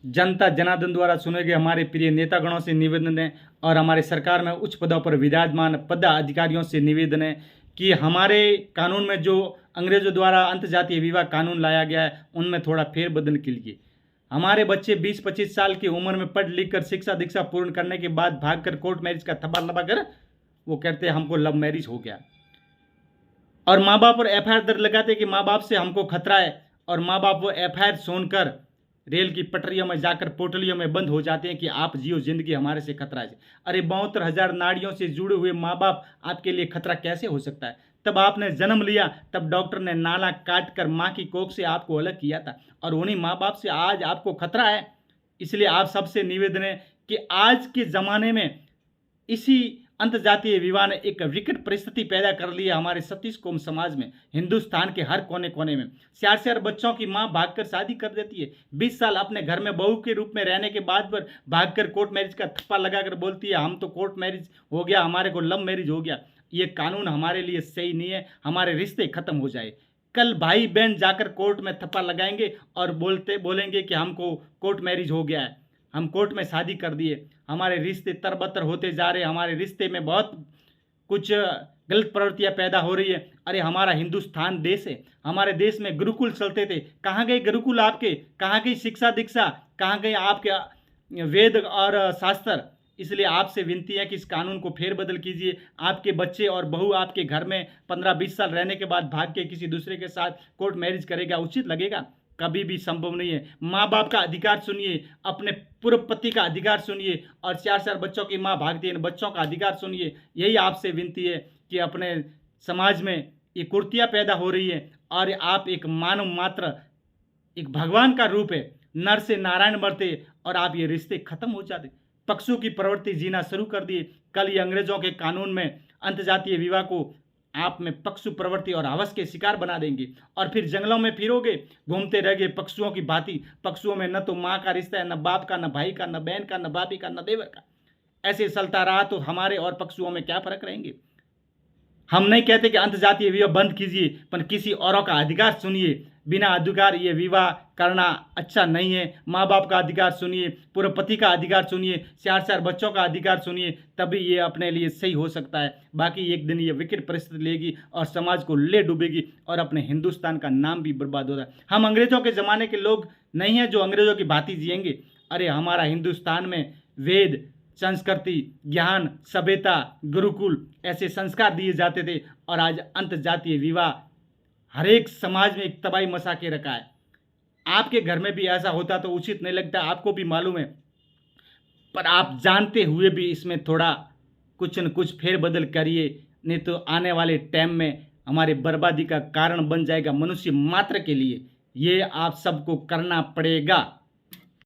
जनता जनार्दन द्वारा चुने गए हमारे प्रिय नेतागणों से निवेदन है और हमारे सरकार में उच्च पदों पर विराजमान पदाधिकारियों से निवेदन है कि हमारे कानून में जो अंग्रेजों द्वारा अंतर्जातीय विवाह कानून लाया गया है उनमें थोड़ा फेरबदल कीजिए। हमारे बच्चे 20-25 साल की उम्र में पढ़ लिख कर शिक्षा दीक्षा पूर्ण करने के बाद भागकर कोर्ट मैरिज का थप्पा लगाकर वो कहते हैं हमको लव मैरिज हो गया, और माँ बाप पर एफआईआर दर्ज लगाते कि माँ बाप से हमको खतरा है, और माँ बाप वो एफआईआर सुनकर रेल की पटरियों में जाकर पोटलियों में बंद हो जाते हैं कि आप जियो जिंदगी, हमारे से खतरा है। अरे 72,000 नाड़ियों से जुड़े हुए माँ बाप आपके लिए खतरा कैसे हो सकता है? तब आपने जन्म लिया तब डॉक्टर ने नाला काट कर माँ की कोख से आपको अलग किया था, और उन्हीं माँ बाप से आज आपको खतरा है। इसलिए आप सबसे निवेदन है कि आज के ज़माने में इसी अंतर्जातीय विवाह ने एक विकट परिस्थिति पैदा कर ली है हमारे 36 कौम समाज में, हिंदुस्तान के हर कोने कोने में। 4 बच्चों की माँ भागकर शादी कर देती है, 20 साल अपने घर में बहू के रूप में रहने के बाद पर भागकर कोर्ट मैरिज का थप्पा लगाकर बोलती है हम तो कोर्ट मैरिज हो गया, हमारे को लव मैरिज हो गया। ये कानून हमारे लिए सही नहीं है, हमारे रिश्ते खत्म हो जाए। कल भाई बहन जाकर कोर्ट में थप्पा लगाएंगे और बोलेंगे कि हमको कोर्ट मैरिज हो गया है, हम कोर्ट में शादी कर दिए, हमारे रिश्ते तरबतर होते जा रहे, हमारे रिश्ते में बहुत कुछ गलत प्रवृत्तियां पैदा हो रही है। अरे हमारा हिंदुस्तान देश है, हमारे देश में गुरुकुल चलते थे, कहाँ गए गुरुकुल आपके? कहाँ गई शिक्षा दीक्षा? कहाँ गए आपके वेद और शास्त्र? इसलिए आपसे विनती है कि इस कानून को फेरबदल कीजिए। आपके बच्चे और बहू आपके घर में 15-20 साल रहने के बाद भाग के किसी दूसरे के साथ कोर्ट मैरिज करेगा, उचित लगेगा? कभी भी संभव नहीं है। माँ बाप का अधिकार सुनिए, अपने पूर्व पति का अधिकार सुनिए, और 4 बच्चों की माँ भागती है इन बच्चों का अधिकार सुनिए। यही आपसे विनती है कि अपने समाज में ये कुर्तियाँ पैदा हो रही है, और आप एक मानव मात्र, एक भगवान का रूप है, नर से नारायण बढ़ते, और आप ये रिश्ते खत्म हो जाते, पक्षों की प्रवृत्ति जीना शुरू कर दिए। कल ये अंग्रेजों के कानून में अंतर्जातीय विवाह को आप में पक्षु प्रवृत्ति और हवस के शिकार बना देंगे, और फिर जंगलों में फिरोगे, घूमते रहेंगे पक्षुओं की भांति। पक्षुओं में न तो माँ का रिश्ता है, न बाप का, न भाई का, न बहन का, न भाभी का, न देवर का। ऐसे चलता रहा तो हमारे और पक्षुओं में क्या फर्क रहेंगे? हम नहीं कहते कि अंतर्जातीय विवाह बंद कीजिए, पर किसी औरों का अधिकार सुनिए। बिना अधिकार ये विवाह करना अच्छा नहीं है। माँ बाप का अधिकार सुनिए, पूर्व पति का अधिकार सुनिए, 4 बच्चों का अधिकार सुनिए, तभी ये अपने लिए सही हो सकता है। बाकी एक दिन ये विकट परिस्थिति लेगी और समाज को ले डूबेगी, और अपने हिंदुस्तान का नाम भी बर्बाद होता है। हम अंग्रेजों के ज़माने के लोग नहीं हैं जो अंग्रेजों की भांति जिएंगे। अरे हमारा हिंदुस्तान में वेद, संस्कृति, ज्ञान, सभ्यता, गुरुकुल ऐसे संस्कार दिए जाते थे, और आज अंतर्जातीय विवाह हर एक समाज में एक तबाही मचा के रखा है। आपके घर में भी ऐसा होता तो उचित नहीं लगता, आपको भी मालूम है, पर आप जानते हुए भी इसमें थोड़ा कुछ न कुछ फेरबदल करिए, नहीं तो आने वाले टाइम में हमारे बर्बादी का कारण बन जाएगा मनुष्य मात्र के लिए। ये आप सबको करना पड़ेगा।